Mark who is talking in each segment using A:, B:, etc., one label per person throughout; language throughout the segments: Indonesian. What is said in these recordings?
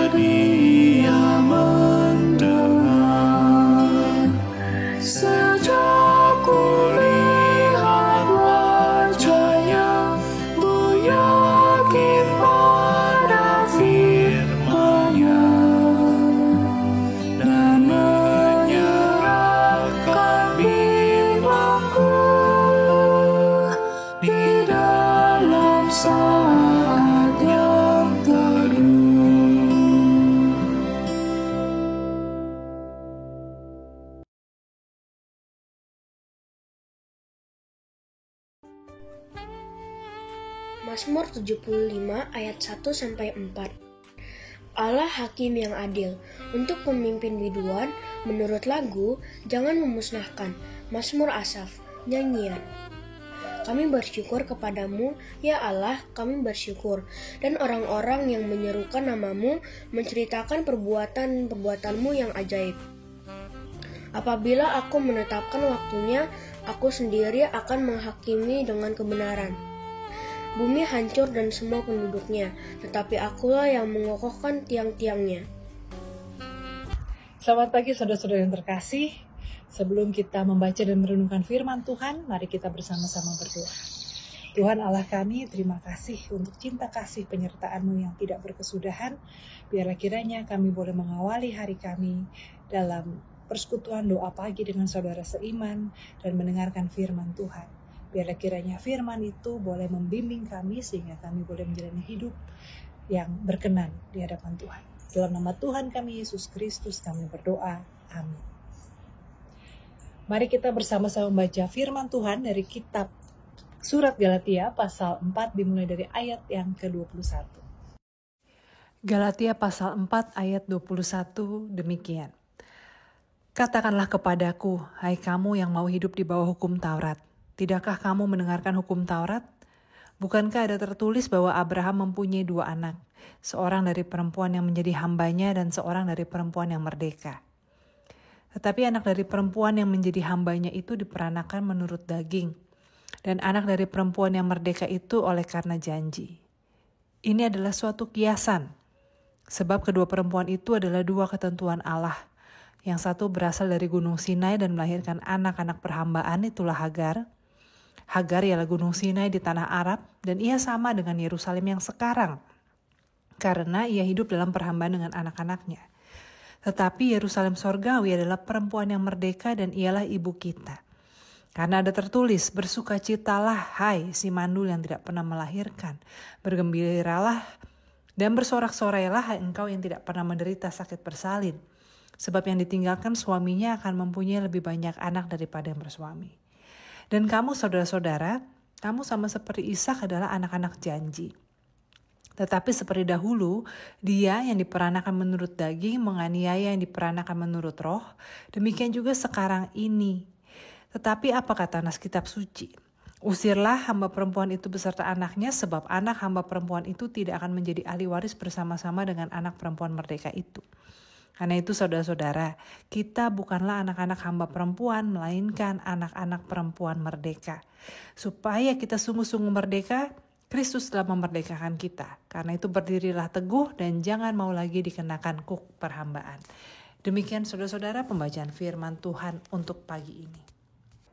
A: Dia mendengar. Sejak kulihat wajahnya, ku yakin pada firman-Nya dan menyerahkan bimbangku di dalam saat yang teduh.
B: Mazmur 75 ayat 1-4. Allah hakim yang adil. Untuk pemimpin biduan, menurut lagu, jangan memusnahkan. Mazmur Asaf, nyanyian. Kami bersyukur kepadamu, ya Allah, kami bersyukur. Dan orang-orang yang menyerukan namamu menceritakan perbuatan-perbuatanmu yang ajaib. Apabila aku menetapkan waktunya, aku sendiri akan menghakimi dengan kebenaran. Bumi hancur dan semua penduduknya, tetapi akulah yang mengokohkan tiang-tiangnya.
C: Selamat pagi saudara-saudara yang terkasih. Sebelum kita membaca dan merenungkan firman Tuhan, mari kita bersama-sama berdoa. Tuhan Allah kami, terima kasih untuk cinta kasih penyertaan-Mu yang tidak berkesudahan. Biarlah kiranya kami boleh mengawali hari kami dalam persekutuan doa pagi dengan saudara seiman dan mendengarkan firman Tuhan. Biarlah kiranya firman itu boleh membimbing kami sehingga kami boleh menjalani hidup yang berkenan di hadapan Tuhan. Dalam nama Tuhan kami Yesus Kristus kami berdoa. Amin. Mari kita bersama-sama membaca firman Tuhan dari kitab Surat Galatia pasal 4 dimulai dari ayat yang ke-21. Galatia pasal 4 ayat 21 demikian. Katakanlah kepadaku, hai kamu yang mau hidup di bawah hukum Taurat. Tidakkah kamu mendengarkan hukum Taurat? Bukankah ada tertulis bahwa Abraham mempunyai 2 anak, seorang dari perempuan yang menjadi hambanya dan seorang dari perempuan yang merdeka. Tetapi anak dari perempuan yang menjadi hambanya itu diperanakan menurut daging, dan anak dari perempuan yang merdeka itu oleh karena janji. Ini adalah suatu kiasan, sebab kedua perempuan itu adalah 2 ketentuan Allah. Yang satu berasal dari Gunung Sinai dan melahirkan anak-anak perhambaan, itulah Hagar. Hagar ialah Gunung Sinai di tanah Arab, dan ia sama dengan Yerusalem yang sekarang, karena ia hidup dalam perhambaan dengan anak-anaknya. Tetapi Yerusalem sorgawi adalah perempuan yang merdeka dan ialah ibu kita. Karena ada tertulis, bersukacitalah hai si mandul yang tidak pernah melahirkan, bergembiralah dan bersorak-sorailah hai engkau yang tidak pernah menderita sakit bersalin. Sebab yang ditinggalkan suaminya akan mempunyai lebih banyak anak daripada yang bersuami. Dan kamu saudara-saudara, kamu sama seperti Ishak adalah anak-anak janji. Tetapi seperti dahulu, dia yang diperanakan menurut daging menganiaya yang diperanakan menurut roh, demikian juga sekarang ini. Tetapi apa kata nas kitab suci? Usirlah hamba perempuan itu beserta anaknya, sebab anak hamba perempuan itu tidak akan menjadi ahli waris bersama-sama dengan anak perempuan merdeka itu. Karena itu saudara-saudara, kita bukanlah anak-anak hamba perempuan, melainkan anak-anak perempuan merdeka. Supaya kita sungguh-sungguh merdeka, Kristus telah memerdekakan kita. Karena itu berdirilah teguh dan jangan mau lagi dikenakan kuk perhambaan. Demikian saudara-saudara pembacaan firman Tuhan untuk pagi ini.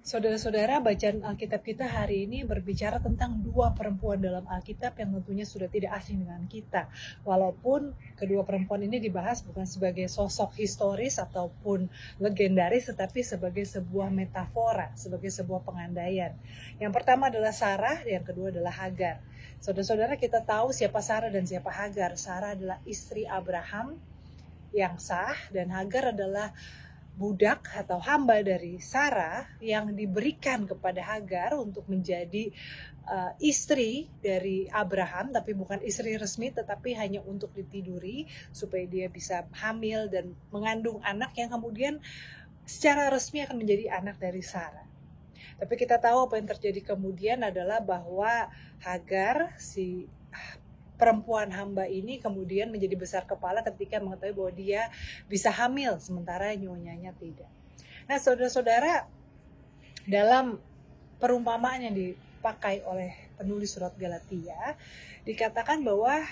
C: Saudara-saudara, bacaan Alkitab kita hari ini berbicara tentang 2 perempuan dalam Alkitab yang tentunya sudah tidak asing dengan kita. Walaupun kedua perempuan ini dibahas bukan sebagai sosok historis ataupun legendaris, tetapi sebagai sebuah metafora, sebagai sebuah pengandaian. Yang pertama adalah Sarah, yang kedua adalah Hagar. Saudara-saudara, kita tahu siapa Sarah dan siapa Hagar. Sarah adalah istri Abraham yang sah, dan Hagar adalah budak atau hamba dari Sarah yang diberikan kepada Hagar untuk menjadi istri dari Abraham, tapi bukan istri resmi, tetapi hanya untuk ditiduri supaya dia bisa hamil dan mengandung anak yang kemudian secara resmi akan menjadi anak dari Sarah. Tapi kita tahu apa yang terjadi kemudian adalah bahwa Hagar, si perempuan hamba ini, kemudian menjadi besar kepala ketika mengetahui bahwa dia bisa hamil sementara nyonyanya tidak. Nah saudara-saudara, dalam perumpamaan yang dipakai oleh penulis surat Galatia dikatakan bahwa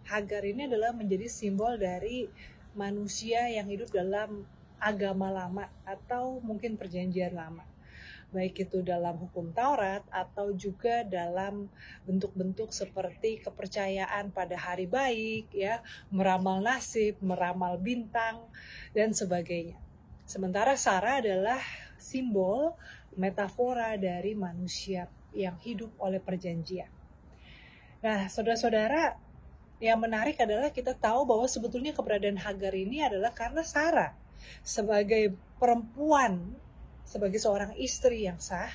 C: Hagar ini adalah menjadi simbol dari manusia yang hidup dalam agama lama atau mungkin perjanjian lama. Baik itu dalam hukum Taurat atau juga dalam bentuk-bentuk seperti kepercayaan pada hari baik, ya, meramal nasib, meramal bintang, dan sebagainya. Sementara Sarah adalah simbol metafora dari manusia yang hidup oleh perjanjian. Nah, saudara-saudara, yang menarik adalah kita tahu bahwa sebetulnya keberadaan Hagar ini adalah karena Sarah sebagai perempuan, sebagai seorang istri yang sah,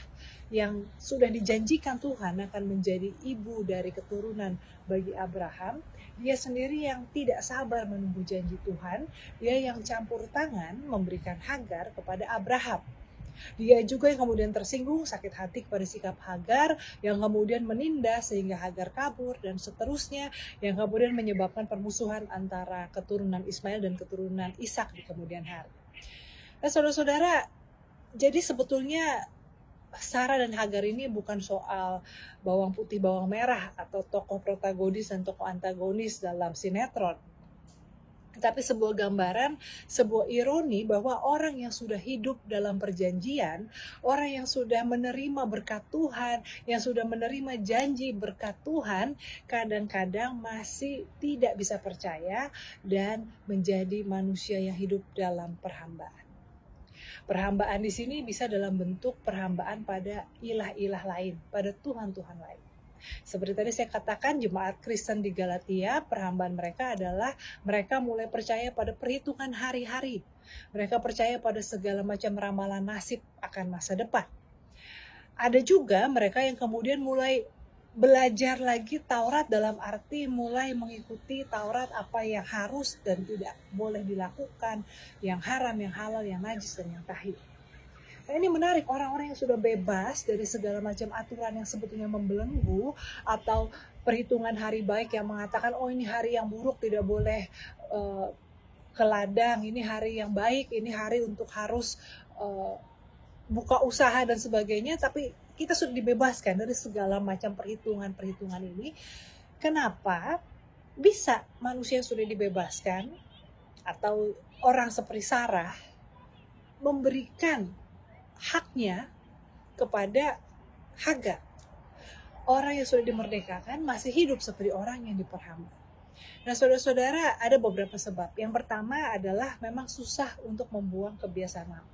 C: yang sudah dijanjikan Tuhan akan menjadi ibu dari keturunan bagi Abraham, dia sendiri yang tidak sabar menunggu janji Tuhan, dia yang campur tangan memberikan Hagar kepada Abraham. Dia juga yang kemudian tersinggung, sakit hati kepada sikap Hagar, yang kemudian menindas sehingga Hagar kabur, dan seterusnya, yang kemudian menyebabkan permusuhan antara keturunan Ismail dan keturunan Ishak di kemudian hari. Nah, saudara-saudara, jadi sebetulnya Sarah dan Hagar ini bukan soal bawang putih, bawang merah, atau tokoh protagonis dan tokoh antagonis dalam sinetron. Tetapi sebuah gambaran, sebuah ironi bahwa orang yang sudah hidup dalam perjanjian, orang yang sudah menerima berkat Tuhan, yang sudah menerima janji berkat Tuhan, kadang-kadang masih tidak bisa percaya dan menjadi manusia yang hidup dalam perhambaan. Perhambaan di sini bisa dalam bentuk perhambaan pada ilah-ilah lain, pada Tuhan-Tuhan lain. Seperti tadi saya katakan, jemaat Kristen di Galatia, perhambaan mereka adalah mereka mulai percaya pada perhitungan hari-hari. Mereka percaya pada segala macam ramalan nasib akan masa depan. Ada juga mereka yang kemudian mulai belajar lagi Taurat, dalam arti mulai mengikuti Taurat, apa yang harus dan tidak boleh dilakukan, yang haram, yang halal, yang najis, dan yang tahir. Nah, ini menarik, orang-orang yang sudah bebas dari segala macam aturan yang sebetulnya membelenggu, atau perhitungan hari baik yang mengatakan, oh ini hari yang buruk, tidak boleh ke ladang, ini hari yang baik, ini hari untuk harus buka usaha dan sebagainya, tapi kita sudah dibebaskan dari segala macam perhitungan-perhitungan ini. Kenapa bisa manusia yang sudah dibebaskan, atau orang seperti Sarah, memberikan haknya kepada Hagar? Orang yang sudah dimerdekakan masih hidup seperti orang yang diperhamba. Nah, saudara-saudara, ada beberapa sebab. Yang pertama adalah memang susah untuk membuang kebiasaan lama.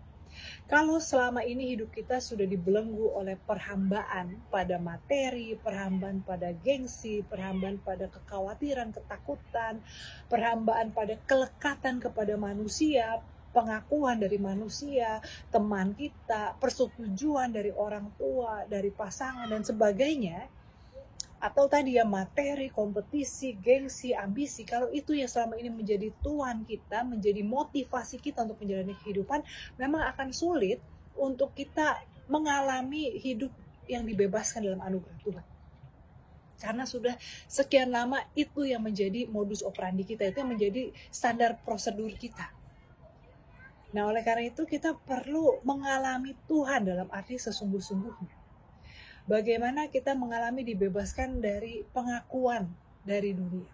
C: Kalau selama ini hidup kita sudah dibelenggu oleh perhambaan pada materi, perhambaan pada gengsi, perhambaan pada kekhawatiran, ketakutan, perhambaan pada kelekatan kepada manusia, pengakuan dari manusia, teman kita, persetujuan dari orang tua, dari pasangan, dan sebagainya, atau tadi ya materi, kompetisi, gengsi, ambisi, kalau itu yang selama ini menjadi tuan kita, menjadi motivasi kita untuk menjalani kehidupan, memang akan sulit untuk kita mengalami hidup yang dibebaskan dalam anugerah Tuhan. Karena sudah sekian lama itu yang menjadi modus operandi kita, itu yang menjadi standar prosedur kita. Nah, oleh karena itu kita perlu mengalami Tuhan dalam arti sesungguh-sungguhnya. Bagaimana kita mengalami dibebaskan dari pengakuan dari dunia.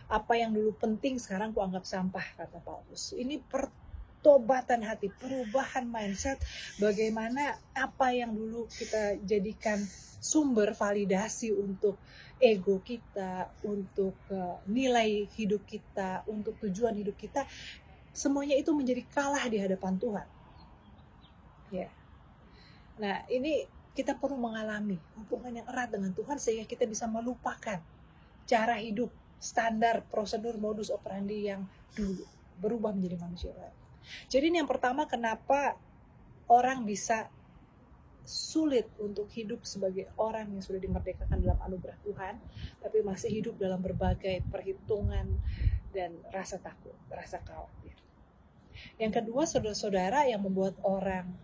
C: Apa yang dulu penting sekarang kuanggap sampah, kata Paulus. Ini pertobatan hati, perubahan mindset. Bagaimana apa yang dulu kita jadikan sumber validasi untuk ego kita, untuk nilai hidup kita, untuk tujuan hidup kita, semuanya itu menjadi kalah di hadapan Tuhan. Ya. Nah, ini kita perlu mengalami hubungan yang erat dengan Tuhan sehingga kita bisa melupakan cara hidup, standar, prosedur, modus operandi yang dulu, berubah menjadi manusia baru. Jadi ini yang pertama, kenapa orang bisa sulit untuk hidup sebagai orang yang sudah dimerdekakan dalam anugerah Tuhan, tapi masih hidup dalam berbagai perhitungan dan rasa takut, rasa khawatir. Yang kedua, saudara-saudara, yang membuat orang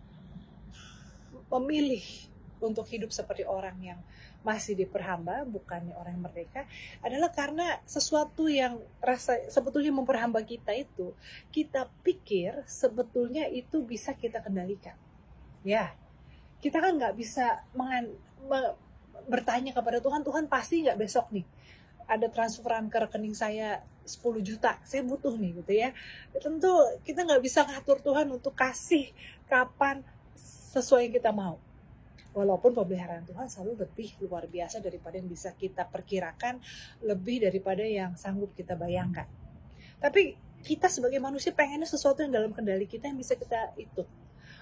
C: memilih untuk hidup seperti orang yang masih diperhamba, bukannya orang yang merdeka, adalah karena sesuatu yang sebetulnya memperhamba kita itu, kita pikir sebetulnya itu bisa kita kendalikan. Ya, kita kan nggak bisa bertanya kepada Tuhan, Tuhan pasti nggak besok nih ada transferan ke rekening saya 10 juta, saya butuh nih gitu ya. Tentu kita nggak bisa ngatur Tuhan untuk kasih kapan sesuai yang kita mau. Walaupun pemeliharaan Tuhan selalu lebih luar biasa daripada yang bisa kita perkirakan, lebih daripada yang sanggup kita bayangkan. Tapi kita sebagai manusia pengennya sesuatu yang dalam kendali kita yang bisa kita hitung.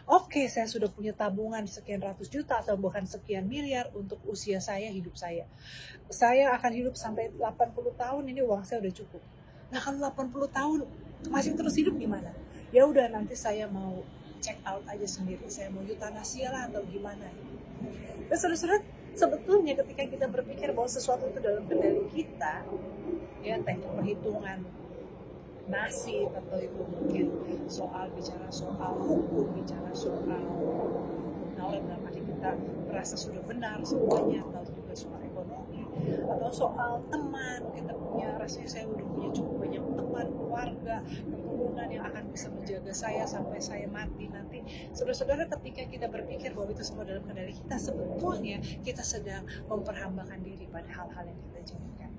C: Oke, saya sudah punya tabungan sekian ratus juta atau bahkan sekian miliar untuk usia saya, hidup saya. Saya akan hidup sampai 80 tahun, ini uang saya udah cukup. Nah kalau 80 tahun masih terus hidup gimana? Ya udah, nanti saya mau check out aja sendiri, saya mau euthanasia lah atau gimana. Nah saudara-saudara, sebetulnya ketika kita berpikir bahwa sesuatu itu dalam kendali kita, ya teknik perhitungan nasib, atau itu mungkin bicara soal hukum, bicara soal Taurat dalam arti kita merasa sudah benar semuanya, atau juga soal ekonomi, atau soal teman, kita punya rasanya saya udah punya cukup banyak teman, keluarga, keturunan yang akan bisa menjaga saya sampai saya mati nanti. Saudara-saudara, ketika kita berpikir bahwa itu semua dalam kendali kita, sebetulnya kita sedang memperhambakan diri pada hal-hal yang kita janjikan.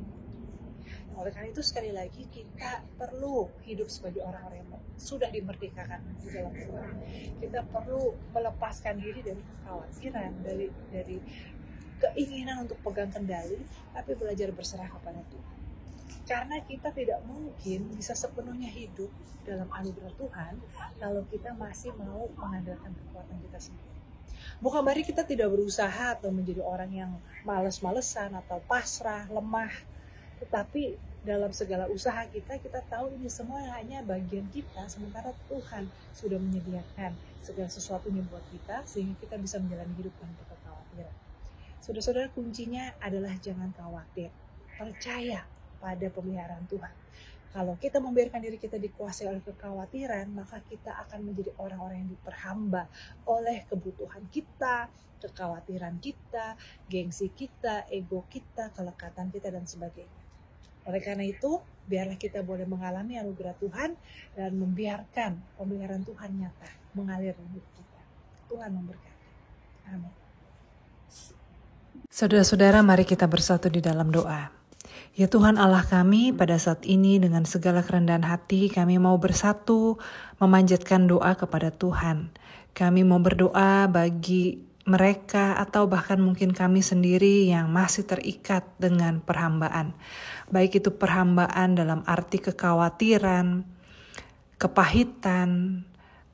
C: Oleh karena itu sekali lagi kita perlu hidup sebagai orang-orang yang sudah dimerdekakan di dalam Tuhan. Kita perlu melepaskan diri dari kekhawatiran, dari keinginan untuk pegang kendali, tapi belajar berserah kepada Tuhan. Karena kita tidak mungkin bisa sepenuhnya hidup dalam anugerah Tuhan kalau kita masih mau mengandalkan kekuatan kita sendiri. Bukan berarti kita tidak berusaha atau menjadi orang yang malas-malesan atau pasrah, lemah. Tetapi dalam segala usaha kita tahu ini semua hanya bagian kita, sementara Tuhan sudah menyediakan segala sesuatunya buat kita, sehingga kita bisa menjalani hidup tanpa kekhawatiran. Saudara-saudara, kuncinya adalah jangan khawatir, percaya pada pemeliharaan Tuhan. Kalau kita membiarkan diri kita dikuasai oleh kekhawatiran, maka kita akan menjadi orang-orang yang diperhamba oleh kebutuhan kita, kekhawatiran kita, gengsi kita, ego kita, kelekatan kita, dan sebagainya. Oleh karena itu, biarlah kita boleh mengalami anugerah Tuhan dan membiarkan pemeliharaan Tuhan nyata mengalir di hidup kita. Tuhan memberkati. Amin.
D: Saudara-saudara, mari kita bersatu di dalam doa. Ya Tuhan Allah kami, pada saat ini dengan segala kerendahan hati kami mau bersatu memanjatkan doa kepada Tuhan. Kami mau berdoa bagi mereka atau bahkan mungkin kami sendiri yang masih terikat dengan perhambaan. Baik itu perhambaan dalam arti kekhawatiran, kepahitan,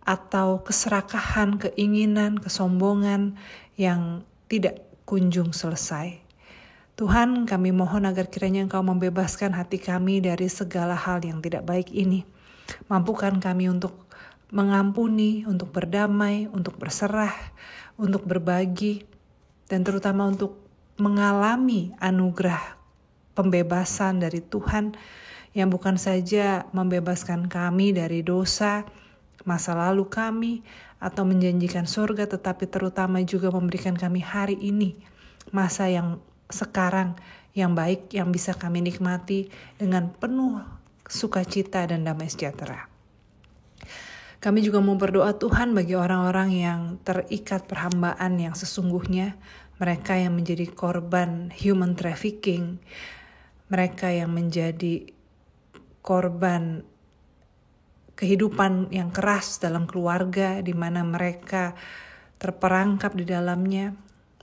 D: atau keserakahan, keinginan, kesombongan yang tidak kunjung selesai. Tuhan, kami mohon agar kiranya Engkau membebaskan hati kami dari segala hal yang tidak baik ini. Mampukan kami untuk mengampuni, untuk berdamai, untuk berserah, untuk berbagi, dan terutama untuk mengalami anugerah pembebasan dari Tuhan yang bukan saja membebaskan kami dari dosa, masa lalu kami, atau menjanjikan surga, tetapi terutama juga memberikan kami hari ini, masa yang sekarang yang baik, yang bisa kami nikmati dengan penuh sukacita dan damai sejahtera. Kami juga mau berdoa Tuhan bagi orang-orang yang terikat perhambaan yang sesungguhnya, mereka yang menjadi korban human trafficking, mereka yang menjadi korban kehidupan yang keras dalam keluarga di mana mereka terperangkap di dalamnya,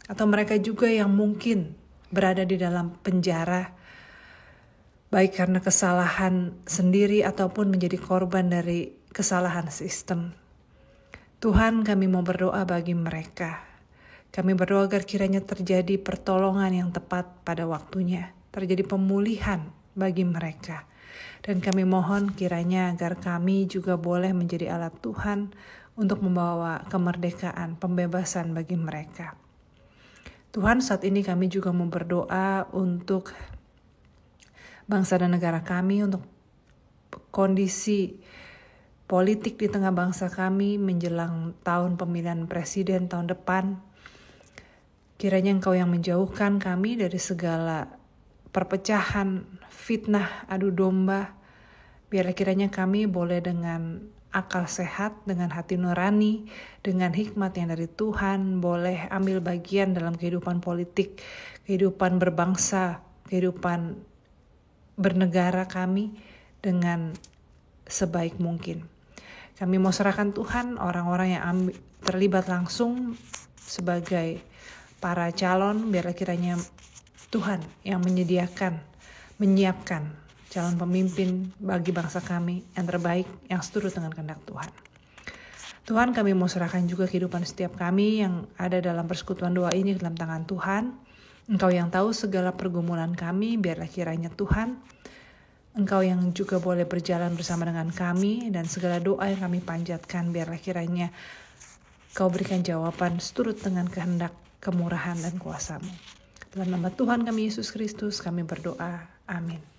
D: atau mereka juga yang mungkin berada di dalam penjara, baik karena kesalahan sendiri ataupun menjadi korban dari kesalahan sistem. Tuhan, kami mau berdoa bagi mereka. Kami berdoa agar kiranya terjadi pertolongan yang tepat pada waktunya, terjadi pemulihan bagi mereka. Dan kami mohon kiranya agar kami juga boleh menjadi alat Tuhan untuk membawa kemerdekaan, pembebasan bagi mereka. Tuhan, saat ini kami juga mau berdoa untuk bangsa dan negara kami, untuk kondisi politik di tengah bangsa kami menjelang tahun pemilihan presiden tahun depan. Kiranya Engkau yang menjauhkan kami dari segala perpecahan, fitnah, adu domba. Biarlah kiranya kami boleh dengan akal sehat, dengan hati nurani, dengan hikmat yang dari Tuhan, boleh ambil bagian dalam kehidupan politik, kehidupan berbangsa, kehidupan bernegara kami dengan sebaik mungkin. Kami mau serahkan Tuhan orang-orang yang terlibat langsung sebagai para calon, biarlah kiranya Tuhan yang menyiapkan calon pemimpin bagi bangsa kami yang terbaik, yang seturut dengan kehendak Tuhan. Tuhan, kami mau serahkan juga kehidupan setiap kami yang ada dalam persekutuan doa ini ke dalam tangan Tuhan. Engkau yang tahu segala pergumulan kami, biarlah kiranya Tuhan, Engkau yang juga boleh berjalan bersama dengan kami, dan segala doa yang kami panjatkan, biarlah kiranya Kau berikan jawaban seturut dengan kehendak, kemurahan, dan kuasa-Mu. Dalam nama Tuhan kami Yesus Kristus, kami berdoa. Amin.